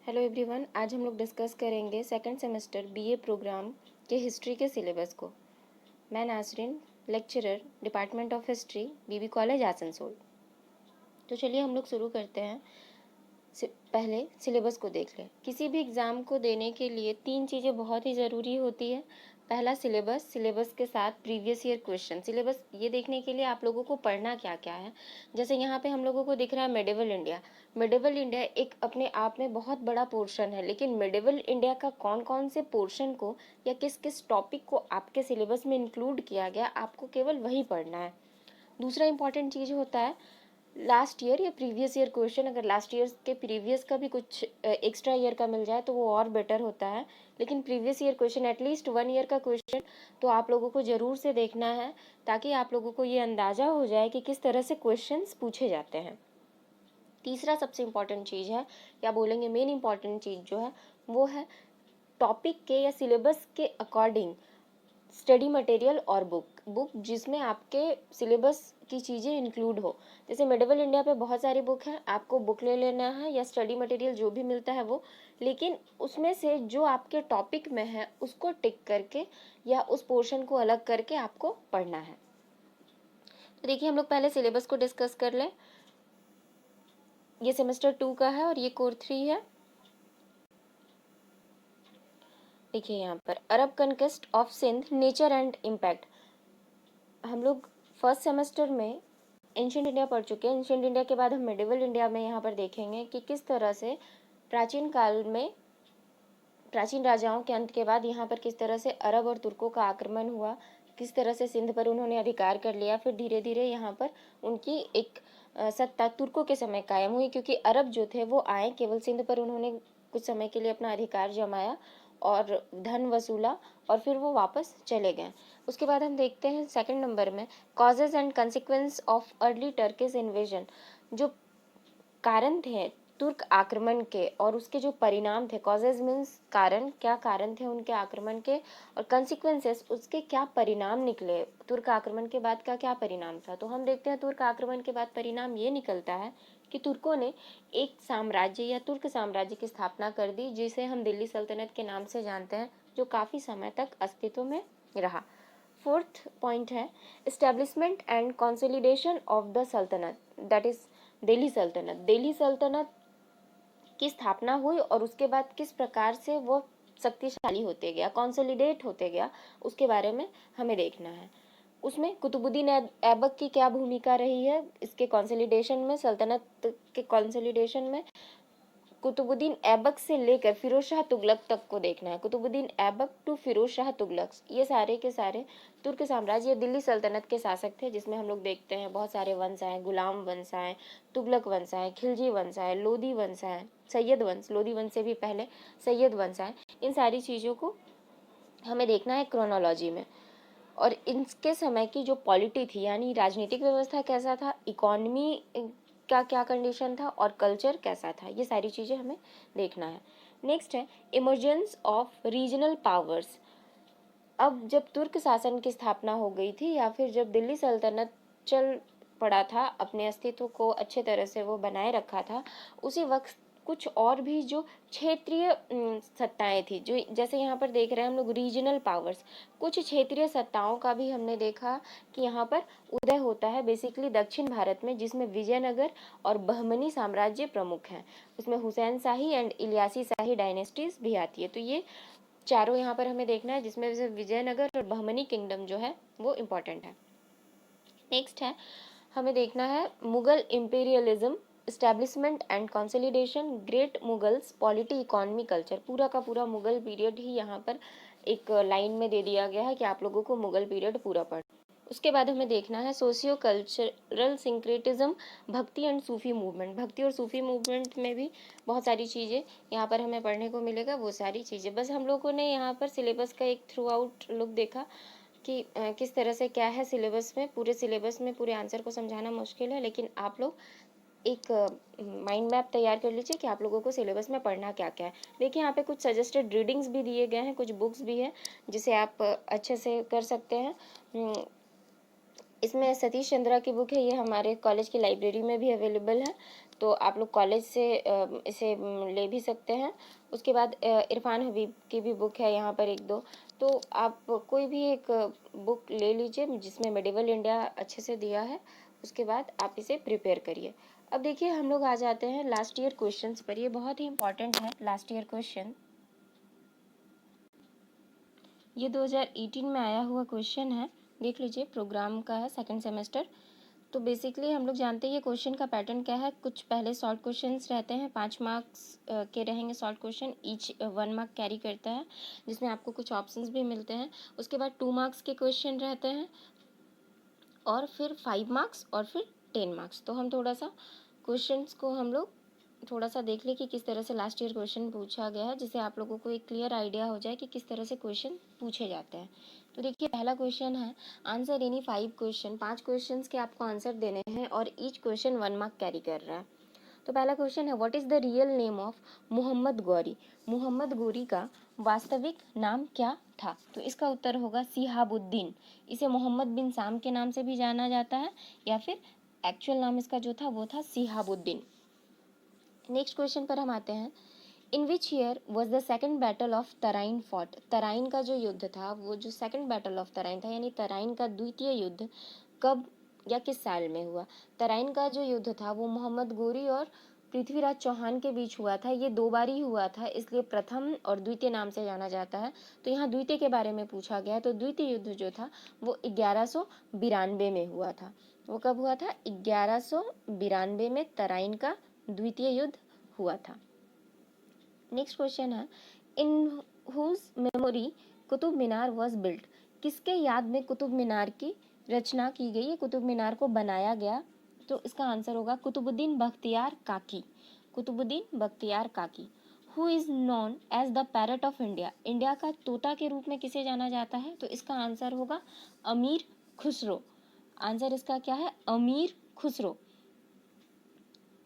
Hello everyone, आज हम लोग डिस्कस करेंगे सेकंड सेमेस्टर बीए प्रोग्राम के हिस्ट्री के सिलेबस को। मैं Nasreen, lecturer department of history, BB college Asansol. तो चलिए हम लोग शुरू करते हैं। पहले सिलेबस को देख लें। किसी भी एग्ज़ाम को देने के लिए 3 चीज़ें बहुत ही ज़रूरी होती है। पहला सिलेबस, सिलेबस के साथ प्रीवियस ईयर क्वेश्चन। सिलेबस ये देखने के लिए आप लोगों को पढ़ना क्या क्या है। जैसे यहाँ पे हम लोगों को दिख रहा है मेडिवल इंडिया। मेडिवल इंडिया एक अपने आप में बहुत बड़ा पोर्शन है, लेकिन मेडिवल इंडिया का कौन कौन से पोर्शन को या किस किस टॉपिक को आपके सिलेबस में इंक्लूड किया गया, आपको केवल वही पढ़ना है। दूसरा इंपॉर्टेंट चीज़ होता है लास्ट ईयर या प्रीवियस ईयर क्वेश्चन। अगर लास्ट ईयर के प्रीवियस का भी कुछ एक्स्ट्रा ईयर का मिल जाए तो वो और बेटर होता है, लेकिन previous year question at least 1 year का क्वेश्चन तो आप लोगों को ज़रूर से देखना है, ताकि आप लोगों को ये अंदाज़ा हो जाए कि किस तरह से क्वेश्चंस पूछे जाते हैं। तीसरा सबसे इम्पॉर्टेंट चीज़ है, या बोलेंगे मेन इम्पॉर्टेंट चीज़ जो है, वो है टॉपिक के या सिलेबस के अकॉर्डिंग स्टडी मटेरियल और बुक जिसमें आपके सिलेबस की चीज़ें इंक्लूड हो। जैसे मेडिवल इंडिया पे बहुत सारी बुक हैं, आपको बुक ले लेना है या स्टडी मटेरियल जो भी मिलता है वो, लेकिन उसमें से जो आपके टॉपिक में है उसको टिक करके या उस पोर्शन को अलग करके आपको पढ़ना है। तो देखिए हम लोग पहले सिलेबस को डिस्कस कर लें। ये सेमेस्टर 2 का है और ये कोर 3 है। देखिए यहाँ पर Arab conquest of Sindh, nature and impact. हम लोग फर्स्ट सेमेस्टर में एंशिएंट इंडिया पढ़ चुके हैं। एंशिएंट इंडिया के बाद हम मेडिवल इंडिया में यहाँ पर देखेंगे कि किस तरह से प्राचीन काल में प्राचीन राजाओं के अंत के बाद यहाँ पर किस तरह से अरब और तुर्कों का आक्रमण हुआ, किस तरह से सिंध पर उन्होंने अधिकार कर लिया, फिर धीरे धीरे यहाँ पर उनकी एक सत्ता तुर्कों के समय कायम हुई, क्योंकि अरब जो थे वो आए, केवल सिंध पर उन्होंने कुछ समय के लिए अपना अधिकार जमाया और धन वसूला और फिर वो वापस चले गए। उसके बाद हम देखते हैं सेकंड नंबर में causes and consequence of early Turkish invasion. जो कारण थे तुर्क आक्रमण के और उसके जो परिणाम थे, कॉजेज मीन्स कारण, क्या कारण थे उनके आक्रमण के, और कंसिक्वेंसेस उसके क्या परिणाम निकले, तुर्क आक्रमण के बाद का क्या परिणाम था। तो हम देखते हैं तुर्क आक्रमण के बाद परिणाम ये निकलता है कि तुर्कों ने एक साम्राज्य या तुर्क साम्राज्य की स्थापना कर दी, जिसे हम दिल्ली सल्तनत के नाम से जानते हैं, जो काफ़ी समय तक अस्तित्व में रहा। फोर्थ पॉइंट है establishment and consolidation of the सल्तनत, दैट इज दिल्ली सल्तनत। दिल्ली सल्तनत की स्थापना हुई और उसके बाद किस प्रकार से वो शक्तिशाली होते गया, कंसोलिडेट होते गया, उसके बारे में हमें देखना है। उसमें कुतुबुद्दीन ऐबक की क्या भूमिका रही है इसके कंसोलिडेशन में, सल्तनत के कंसोलिडेशन में। कुतुबुद्दीन ऐबक से लेकर फिरोज शाह तुगलक तक को देखना है। कुतुबुद्दीन ऐबक टू फिरोज शाह तुगलक, ये सारे के सारे तुर्क साम्राज्य दिल्ली सल्तनत के शासक थे, जिसमें हम लोग देखते हैं बहुत सारे वंश आए, गुलाम वंश आए, तुगलक वंश आए, खिलजी वंश आए, लोदी वंश आए, सैयद वंश, लोदी वंश से भी पहले सैयद वंश आए। इन सारी चीज़ों को हमें देखना है क्रोनोलॉजी में। और इनके समय की जो पॉलिटी थी, यानी राजनीतिक व्यवस्था कैसा था, इकोनॉमी का क्या कंडीशन था और कल्चर कैसा था, ये सारी चीज़ें हमें देखना है। नेक्स्ट है इमर्जेंस ऑफ रीजनल पावर्स। अब जब तुर्क शासन की स्थापना हो गई थी या फिर जब दिल्ली सल्तनत चल पड़ा था, अपने अस्तित्व को अच्छे तरह से वो बनाए रखा था, उसी वक्त कुछ और भी जो क्षेत्रीय सत्ताएं थी, जो जैसे यहाँ पर देख रहे हैं हम लोग रीजनल पावर्स, कुछ क्षेत्रीय सत्ताओं का भी हमने देखा कि यहाँ पर उदय होता है बेसिकली दक्षिण भारत में, जिसमें विजयनगर और बहमनी साम्राज्य प्रमुख हैं। उसमें हुसैन शाही एंड इलियासी शाही डायनेस्टीज भी आती है। तो ये चारों यहाँ पर हमें देखना है, जिसमें से विजयनगर और बहमनी किंगडम जो है वो इम्पोर्टेंट है। नेक्स्ट है हमें देखना है Mughal imperialism, establishment and consolidation, great Mughals, polity, economy, culture. पूरा का पूरा मुगल पीरियड ही यहाँ पर एक लाइन में दे दिया गया है कि आप लोगों को मुगल पीरियड पूरा पढ़। उसके बाद हमें देखना है सोशियो कल्चरल सिंक्रेटिज्म, भक्ति एंड सूफी मूवमेंट। भक्ति और सूफी मूवमेंट में भी बहुत सारी चीज़ें यहाँ पर हमें पढ़ने को मिलेगा, वो सारी चीज़ें बस हम लोगों ने यहाँ पर सिलेबस का एक थ्रू आउट लुक देखा कि किस तरह से क्या है सिलेबस में। पूरे सिलेबस में पूरे आंसर को समझाना मुश्किल है, लेकिन आप लोग एक माइंड मैप तैयार कर लीजिए कि आप लोगों को सिलेबस में पढ़ना क्या क्या है। देखिए यहाँ पे कुछ सजेस्टेड रीडिंग्स भी दिए गए हैं, कुछ बुक्स भी हैं जिसे आप अच्छे से कर सकते हैं। इसमें सतीश चंद्रा की बुक है, ये हमारे कॉलेज की लाइब्रेरी में भी अवेलेबल है, तो आप लोग कॉलेज से इसे ले भी सकते हैं। उसके बाद इरफान हबीब की भी बुक है यहाँ पर एक दो, तो आप कोई भी एक बुक ले लीजिए जिसमें मेडिवल इंडिया अच्छे से दिया है, उसके बाद आप इसे प्रिपेयर करिए। अब देखिए हम लोग आ जाते हैं लास्ट ईयर क्वेश्चंस पर। ये बहुत ही इंपॉर्टेंट है लास्ट ईयर क्वेश्चन, ये 2018 में आया हुआ क्वेश्चन है, देख लीजिए, प्रोग्राम का है, सेकंड सेमेस्टर। तो बेसिकली हम लोग जानते हैं ये क्वेश्चन का पैटर्न क्या है। कुछ पहले शॉर्ट क्वेश्चंस रहते हैं, 5 मार्क्स के रहेंगे short question, each 1 mark carry करता है, जिसमें आपको कुछ ऑप्शंस भी मिलते हैं। उसके बाद 2 मार्क्स के क्वेश्चन रहते हैं, और फिर 5 मार्क्स, और फिर 10 मार्क्स। तो हम थोड़ा सा क्वेश्चंस को हम लोग थोड़ा सा देख लें कि किस तरह से लास्ट ईयर क्वेश्चन पूछा गया है, जिससे आप लोगों को एक क्लियर आइडिया हो जाए कि किस तरह से क्वेश्चन पूछे जाते हैं। तो देखिए पहला क्वेश्चन है, आंसर एनी 5 क्वेश्चन, 5 क्वेश्चंस के आपको आंसर देने हैं और ईच क्वेश्चन 1 मार्क कैरी कर रहा है। तो पहला क्वेश्चन है, what is the real name of Muhammad Ghori. Muhammad Ghori का वास्तविक नाम क्या था? तो इसका उत्तर होगा सिहाबुद्दीन। इसे मोहम्मद बिन साम के नाम से भी जाना जाता है, या फिर एक्चुअल नाम इसका जो था वो था सिहाबुद्दीन। नेक्स्ट क्वेश्चन पर हम आते हैं, in which year was the second battle of Tarain fought. Tarain का जो युद्ध था, वो जो सेकेंड बैटल ऑफ तराइन था, यानी तराइन का द्वितीय युद्ध कब या किस साल में हुआ? तराइन का जो युद्ध था वो मोहम्मद गोरी और पृथ्वीराज चौहान के बीच हुआ था। ये 2 बार ही हुआ था, इसलिए प्रथम और द्वितीय नाम से जाना जाता है। तो यहाँ द्वितीय के बारे में पूछा गया है, तो द्वितीय युद्ध जो था वो 1192 में हुआ था। वो कब हुआ था? 1192 में तराइन का द्वितीय युद्ध हुआ था। नेक्स्ट क्वेश्चन है, in whose memory Qutub Minar was built. किसके याद में कुतुब मीनार की रचना की गई है, कुतुब मीनार को बनाया गया? तो इसका आंसर होगा कुतुबुद्दीन बख्तियार काकी। Qutbuddin Bakhtiyar Kaki. Who is known as the parrot of India. India का तोता के रूप में किसे जाना जाता है? तो इसका आंसर होगा अमीर खुसरो। आंसर इसका क्या है? अमीर खुसरो।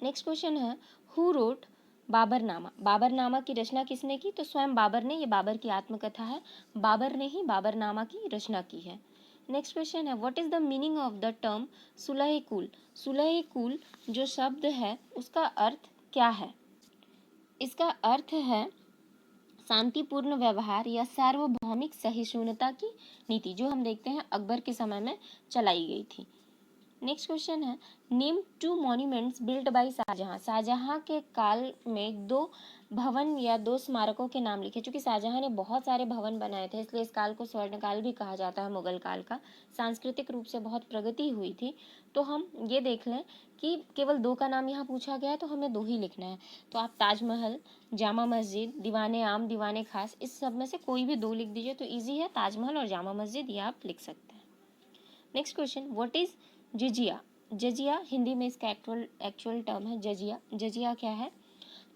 नेक्स्ट क्वेश्चन है, हु रोट बाबरनामा। बाबरनामा की रचना किसने की? तो स्वयं बाबर ने, ये बाबर की आत्मकथा है, बाबर ने ही बाबरनामा की रचना की है। नेक्स्ट क्वेश्चन है, what is the meaning of the term sulh kul. सुलह कुल जो शब्द है उसका अर्थ क्या है? इसका अर्थ है शांतिपूर्ण व्यवहार या सार्वभौमिक सहिष्णुता की नीति, जो हम देखते हैं अकबर के समय में चलाई गई थी। नेक्स्ट क्वेश्चन है, name 2 monuments built by Shahjahan. Shahjahan के काल में 2 भवन या 2 स्मारकों के नाम लिखे। चूंकि शाहजहां ने बहुत सारे भवन बनाए थे, इसलिए इस काल को स्वर्ण काल भी कहा जाता है, मुगल काल का। सांस्कृतिक रूप से बहुत प्रगति हुई थी। तो हम ये देख लें कि केवल 2 का नाम यहाँ पूछा गया है, तो हमें 2 ही लिखना है। तो आप ताजमहल, जामा मस्जिद, दीवाने आम, दीवाने खास, इस सब में से कोई भी 2 लिख दीजिए, तो ईजी है, ताजमहल और जामा मस्जिद, ये आप लिख सकते हैं। Next question, what is jizya. जजिया हिंदी में इसका एक्चुअल टर्म है जजिया। जजिया क्या है?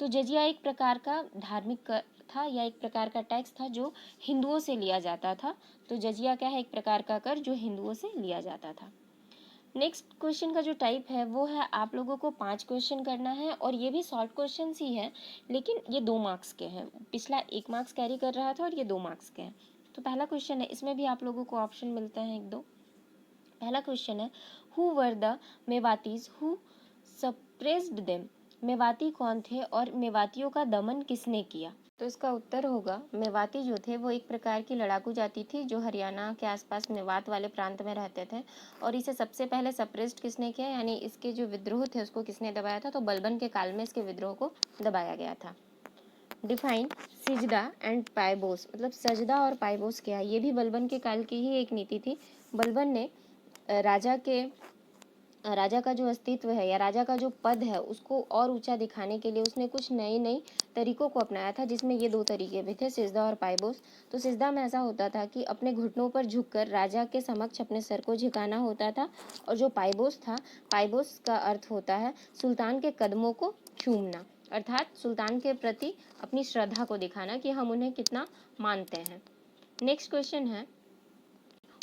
तो जजिया एक प्रकार का धार्मिक कर था, या एक प्रकार का टैक्स था जो हिंदुओं से लिया जाता था। तो जजिया क्या है? एक प्रकार का कर जो हिंदुओं से लिया जाता था। नेक्स्ट क्वेश्चन का जो टाइप है वो है, आप लोगों को 5 क्वेश्चन करना है, और ये भी शॉर्ट क्वेश्चन ही है, लेकिन ये 2 मार्क्स के हैं। पिछला 1 मार्क्स कैरी कर रहा था और ये 2 मार्क्स के हैं। तो पहला क्वेश्चन है, इसमें भी आप लोगों को ऑप्शन मिलते हैं 1-2। पहला क्वेश्चन है, who were the Mewatis who suppressed them. Mewati कौन थे और मेवातियों का दमन किसने किया? तो इसका उत्तर होगा, मेवाती जो थे वो एक प्रकार की लड़ाकू जाति थी, जो हरियाणा के आसपास मेवात वाले प्रांत में रहते थे, और इसे सबसे पहले सप्रेस्ड किसने किया, यानी इसके जो विद्रोह थे उसको किसने दबाया था? तो बलबन के काल में इसके विद्रोह को दबाया गया था। Define sijda and paibos. मतलब सजदा और पाइबोस क्या है? ये भी बलबन के काल की ही एक नीति थी। बलबन ने राजा का जो अस्तित्व है या राजा का जो पद है उसको और ऊंचा दिखाने के लिए उसने कुछ नई नई तरीकों को अपनाया था, जिसमें ये 2 तरीके भी थे, सिजदा और पाइबोस। तो सिजदा में ऐसा होता था कि अपने घुटनों पर झुककर राजा के समक्ष अपने सर को झुकाना होता था, और जो पाइबोस था, पाइबोस का अर्थ होता है सुल्तान के कदमों को चूमना, अर्थात सुल्तान के प्रति अपनी श्रद्धा को दिखाना कि हम उन्हें कितना मानते हैं। नेक्स्ट क्वेश्चन है,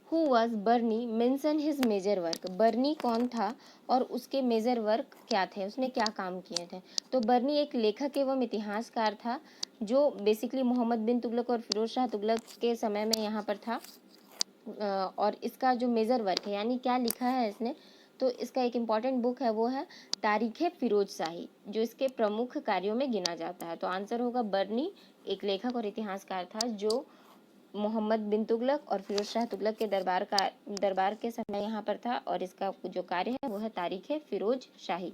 who was Barani mention his major work. Barani कौन था और उसके मेजर वर्क क्या थे, उसने क्या काम किए थे? तो बर्नी एक लेखक एवं इतिहासकार था, जो बेसिकली मोहम्मद बिन तुगलक और फिरोज शाह तुगलक के समय में यहाँ पर था। और इसका जो मेजर वर्क है यानी क्या लिखा है इसने, तो इसका एक इम्पॉर्टेंट बुक है वो है तारीख़ फिरोज शाही, जो इसके प्रमुख कार्यों में गिना जाता है। तो आंसर होगा बर्नी, एक लेखक और इतिहासकार था जो मोहम्मद बिन तुगलक और फिरोज शाह तुगलक के दरबार के समय यहाँ पर था, और इसका जो कार्य है वो है Tarikh Firoz Shahi.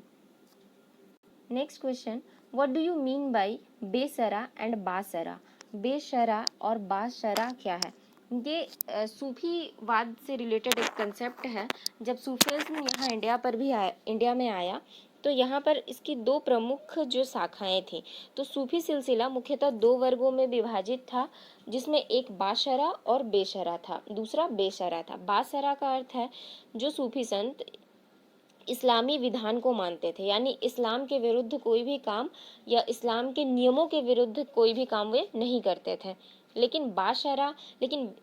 Next question, what do you mean by beshara and bashara? बेशरा और बाशरा क्या है? ये सूफीवाद से रिलेटेड एक कंसेप्ट है। जब सूफीज़्म यहाँ इंडिया में आया तो यहाँ पर इसकी दो प्रमुख जो शाखाएं थी। तो सूफी सिलसिला मुख्यतः दो वर्गों में विभाजित था, जिसमें एक बाशरा और बेशरा था, दूसरा बेशरा था। बाशरा का अर्थ है जो सूफी संत इस्लामी विधान को मानते थे, यानी इस्लाम के विरुद्ध कोई भी काम या इस्लाम के नियमों के विरुद्ध कोई भी काम वे नहीं करते थे। लेकिन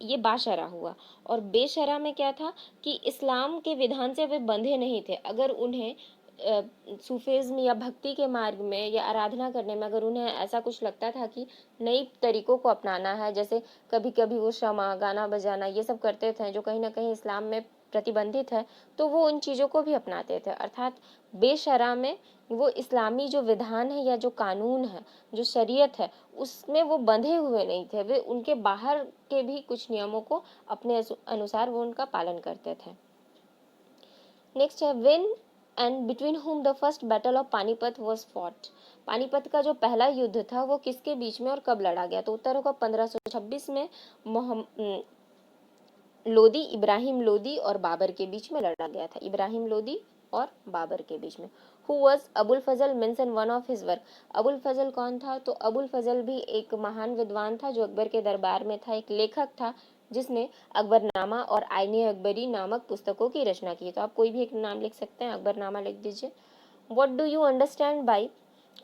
ये बाशरा हुआ। और बेशरा में क्या था कि इस्लाम के विधान से वे बंधे नहीं थे। अगर उन्हें सूफीज़्म या भक्ति के मार्ग में या आराधना करने में अगर उन्हें ऐसा कुछ लगता था कि नई तरीकों को अपनाना है, जैसे कभी कभी वो शमा, गाना बजाना, ये सब करते थे जो कहीं ना कहीं इस्लाम में प्रतिबंधित है, तो वो उन चीज़ों को भी अपनाते थे। अर्थात बेशरा में वो इस्लामी जो विधान है या जो कानून है, जो शरीयत है, उसमें वो बंधे हुए नहीं थे। वे उनके बाहर के भी कुछ नियमों को अपने अनुसार वो उनका पालन करते थे। नेक्स्ट है, when and between whom the first battle of Panipat was fought? Panipat का जो पहला युद्ध था वो किसके बीच में और कब लड़ा गया? तो उत्तर होगा 1526 में इब्राहिम लोदी और बाबर के बीच में लड़ा गया था। इब्राहिम लोदी और बाबर के बीच में। Who was Abul Fazal mention one of his work? Abul Fazal कौन था? तो अबुल फजल भी एक महान विद्वान था जो अकबर के दरबार में था, एक लेखक था जिसने अकबरनामा और आईने अकबरी नामक पुस्तकों की रचना की। तो आप कोई भी एक नाम लिख सकते हैं, अकबरनामा लिख दीजिए। What do you understand by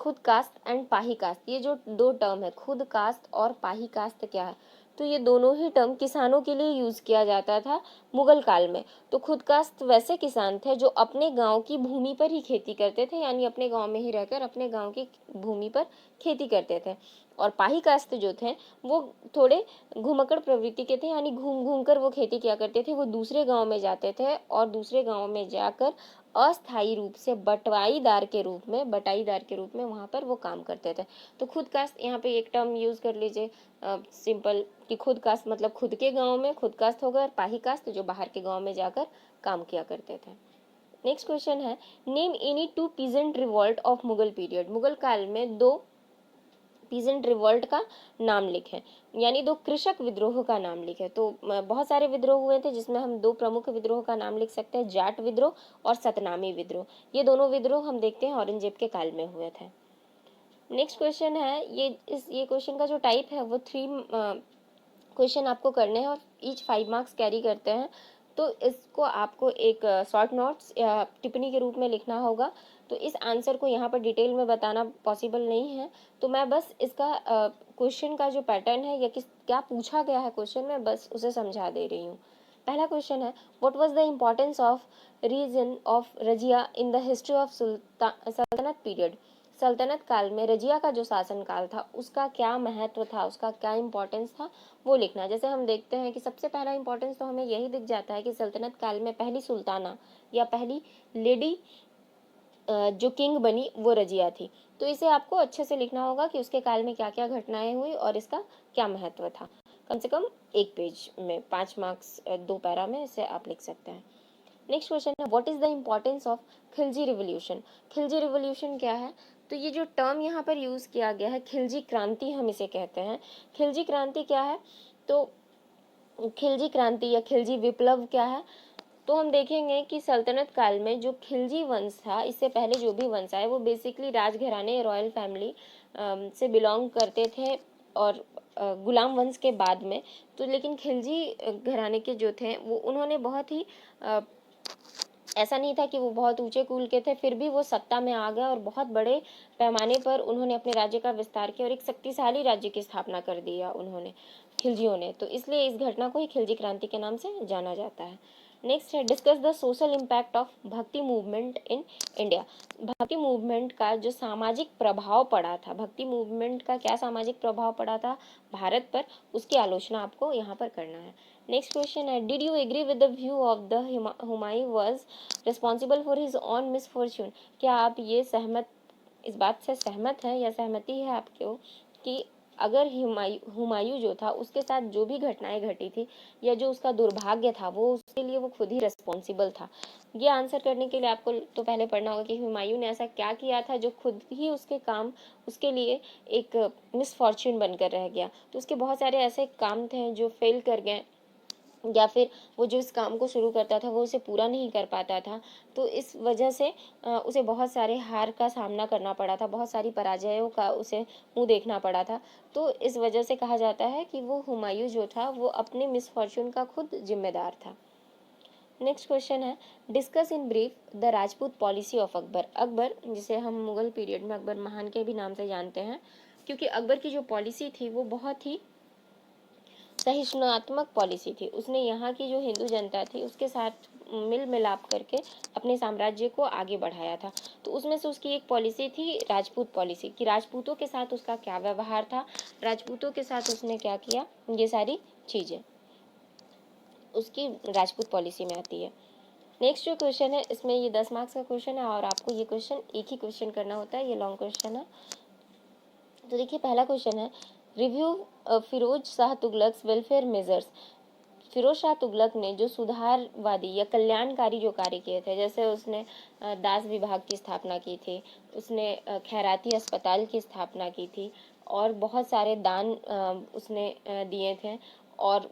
खुद कास्ट एंड पाही कास्ट? ये जो दो टर्म है, खुद कास्ट और पाही कास्ट, क्या है? तो ये दोनों ही टर्म किसानों के लिए यूज किया जाता था मुगल काल में। तो खुद कास्ट वैसे किसान थे जो अपने गांव की भूमि पर ही खेती करते थे, यानी अपने गांव में ही रहकर अपने गांव की भूमि पर खेती करते थे। और पाही कास्ट जो थे वो थोड़े घुमक्कड़ प्रवृत्ति के थे, यानी घूम घूम कर वो खेती किया करते थे। वो दूसरे गांव में जाते थे और दूसरे गांव में जाकर अस्थायी रूप से बटाईदार के रूप में वहाँ पर वो काम करते थे। तो खुद कास्ट, यहाँ पे एक टर्म यूज कर लीजिए सिंपल, कि खुद कास्ट मतलब खुद के गांव में खुद कास्ट होगा, और पाही कास्ट जो बाहर के गांव में जाकर काम किया करते थे। नेक्स्ट क्वेश्चन है, name any two peasant revolt of Mughal period? Mughal काल में दो पीजेंट रिवॉल्ट का नाम लिखें, यानी दो कृषक विद्रोह का नाम लिखें। तो बहुत सारे विद्रोह हुए थे जिसमें हम दो प्रमुख विद्रोह का नाम लिख सकते हैं, जाट विद्रोह और सतनामी विद्रोह। ये दोनों विद्रोह हम देखते हैं औरंगजेब के काल में हुए थे। नेक्स्ट क्वेश्चन है, ये क्वेश्चन का जो टाइप है वो 3 क्वेश्चन आपको करने हैं और ईच 5 मार्क्स कैरी करते हैं। तो इसको आपको एक शॉर्ट नोट्स या टिप्पणी के रूप में लिखना होगा। तो इस आंसर को यहाँ पर डिटेल में बताना पॉसिबल नहीं है, तो मैं बस इसका क्वेश्चन का जो पैटर्न है या क्या पूछा गया है क्वेश्चन में, बस उसे समझा दे रही हूँ। पहला क्वेश्चन है, what was the importance of reign of Razia in the history of Sultanate period? सल्तनत काल में रजिया का जो शासन काल था उसका क्या महत्व था, उसका क्या इम्पोर्टेंस था, वो लिखना। जैसे हम देखते हैं कि सबसे पहला इंपॉर्टेंस तो हमें यही दिख जाता है कि सल्तनत काल में पहली सुल्ताना या पहली लेडी जो किंग बनी वो रजिया थी। तो इसे आपको अच्छे से लिखना होगा कि उसके काल में क्या क्या घटनाएं हुई और इसका क्या महत्व था। कम से कम एक पेज में 5 मार्क्स 2 पैरा में इसे आप लिख सकते हैं। नेक्स्ट क्वेश्चन है, what is the importance of Khilji revolution? Khilji revolution क्या है? तो ये जो टर्म यहाँ पर यूज किया गया है खिलजी क्रांति, हम इसे कहते हैं। खिलजी क्रांति क्या है? तो खिलजी क्रांति या खिलजी विप्लव क्या है? तो हम देखेंगे कि सल्तनत काल में जो खिलजी वंश था, इससे पहले जो भी वंश आए वो बेसिकली राजघराने, रॉयल फैमिली से बिलोंग करते थे और गुलाम वंश के बाद में। तो लेकिन खिलजी घराने के जो थे वो उन्होंने बहुत ही ऐसा नहीं था कि वो बहुत ऊंचे कुल के थे, फिर भी वो सत्ता में आ गए और बहुत बड़े पैमाने पर उन्होंने अपने राज्य का विस्तार किया और एक शक्तिशाली राज्य की स्थापना कर दिया उन्होंने, खिलजियों ने। तो इसलिए इस घटना को ही खिलजी क्रांति के नाम से जाना जाता है। नेक्स्ट है discuss the social impact of भक्ति मूवमेंट इन इंडिया। भक्ति मूवमेंट का जो सामाजिक प्रभाव पड़ा था, भक्ति मूवमेंट का क्या सामाजिक प्रभाव पड़ा था भारत पर, उसकी आलोचना आपको यहाँ पर करना है। नेक्स्ट क्वेश्चन है did you agree with the view of the Humayun was responsible for his own misfortune. क्या आप ये इस बात से सहमत हैं या सहमति है आपको कि अगर हुमायूं जो था उसके साथ जो भी घटनाएं घटी थी या जो उसका दुर्भाग्य था वो उसके लिए वो खुद ही रिस्पॉन्सिबल था। ये आंसर करने के लिए आपको तो पहले पढ़ना होगा कि हुमायूं ने ऐसा क्या किया था जो खुद ही उसके काम उसके लिए एक मिसफॉर्च्यून बनकर रह गया। तो उसके बहुत सारे ऐसे काम थे जो फेल कर गए, या फिर वो जो इस काम को शुरू करता था वो उसे पूरा नहीं कर पाता था। तो इस वजह से उसे बहुत सारे हार का सामना करना पड़ा था, बहुत सारी पराजयों का उसे मुंह देखना पड़ा था। तो इस वजह से कहा जाता है कि वो हुमायूं जो था वो अपने मिसफॉर्च्यून का खुद जिम्मेदार था। नेक्स्ट क्वेश्चन है discuss in brief the Rajput policy of Akbar. Akbar जिसे हम मुगल पीरियड में अकबर महान के भी नाम से जानते हैं, क्योंकि अकबर की जो पॉलिसी थी वो बहुत ही सहिष्णुतात्मक पॉलिसी थी। उसने यहाँ की जो हिंदू जनता थी उसके साथ मिल मिलाप करके अपने साम्राज्य को आगे बढ़ाया था। तो उसमें से उसकी एक पॉलिसी थी राजपूत पॉलिसी, कि राजपूतों के साथ उसका क्या व्यवहार था, राजपूतों के साथ उसने क्या किया, ये सारी चीज़ें उसकी राजपूत पॉलिसी में आती है। नेक्स्ट जो क्वेश्चन है इसमें ये 10 मार्क्स का क्वेश्चन है और आपको ये क्वेश्चन एक ही क्वेश्चन करना होता है, ये लॉन्ग क्वेश्चन है। तो देखिए पहला क्वेश्चन है review Firoz Shah Tughlaq welfare measures. Firoz Shah Tughlaq ने जो सुधारवादी या कल्याणकारी जो कार्य किए थे, जैसे उसने दास विभाग की स्थापना की थी, उसने खैराती अस्पताल की स्थापना की थी और बहुत सारे दान उसने दिए थे, और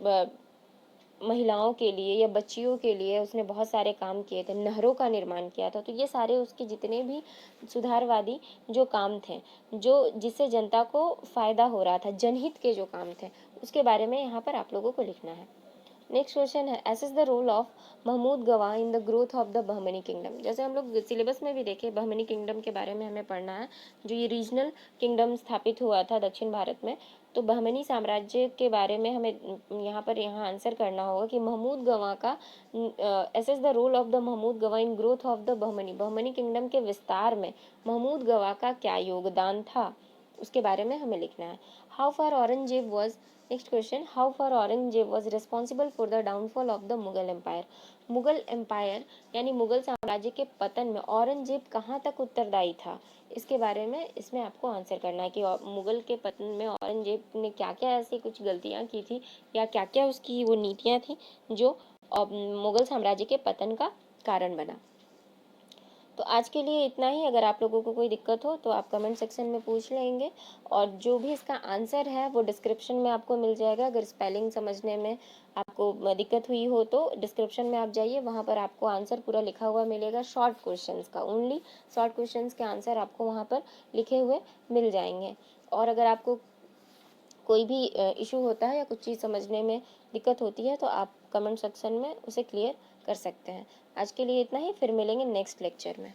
महिलाओं के लिए या बच्चियों के लिए उसने बहुत सारे काम किए थे, नहरों का निर्माण किया था। तो ये सारे उसके जितने भी सुधारवादी जो काम थे, जो जिससे जनता को फायदा हो रहा था, जनहित के जो काम थे, उसके बारे में यहाँ पर आप लोगों को लिखना है। नेक्स्ट क्वेश्चन है assess the role of Mahmud Gawan in the growth of the Bahmani kingdom. जैसे हम लोग सिलेबस में भी देखे, बहमनी किंगडम के बारे में हमें पढ़ना है, जो ये रीजनल किंगडम स्थापित हुआ था दक्षिण भारत में। तो बहमनी साम्राज्य के बारे में हमें यहाँ आंसर करना होगा कि महमूद गवाह का assess the role of the Mahmud Gawan in growth of the Bahmani kingdom के विस्तार में महमूद गवाह का क्या योगदान था, उसके बारे में हमें लिखना है। How far Aurangzeb was next question how far Aurangzeb was responsible for the downfall of the Mughal empire. Mughal empire यानी मुगल साम्राज्य के पतन में औरंगजेब कहाँ तक उत्तरदायी था, इसके बारे में इसमें आपको आंसर करना है कि मुगल के पतन में औरंगजेब ने क्या क्या ऐसी कुछ गलतियाँ की थी या क्या क्या उसकी वो नीतियाँ थी जो मुगल साम्राज्य के पतन का कारण बना। तो आज के लिए इतना ही। अगर आप लोगों को कोई दिक्कत हो तो आप कमेंट सेक्शन में पूछ लेंगे, और जो भी इसका आंसर है वो डिस्क्रिप्शन में आपको मिल जाएगा। अगर स्पेलिंग समझने में आपको दिक्कत हुई हो तो डिस्क्रिप्शन में आप जाइए, वहाँ पर आपको आंसर पूरा लिखा हुआ मिलेगा, शॉर्ट क्वेश्चंस का, ओनली शॉर्ट क्वेश्चंस के आंसर आपको वहाँ पर लिखे हुए मिल जाएंगे। और अगर आपको कोई भी इशू होता है या कुछ चीज़ समझने में दिक्कत होती है तो आप कमेंट सेक्शन में उसे क्लियर कर सकते हैं। आज के लिए इतना ही, फिर मिलेंगे नेक्स्ट लेक्चर में।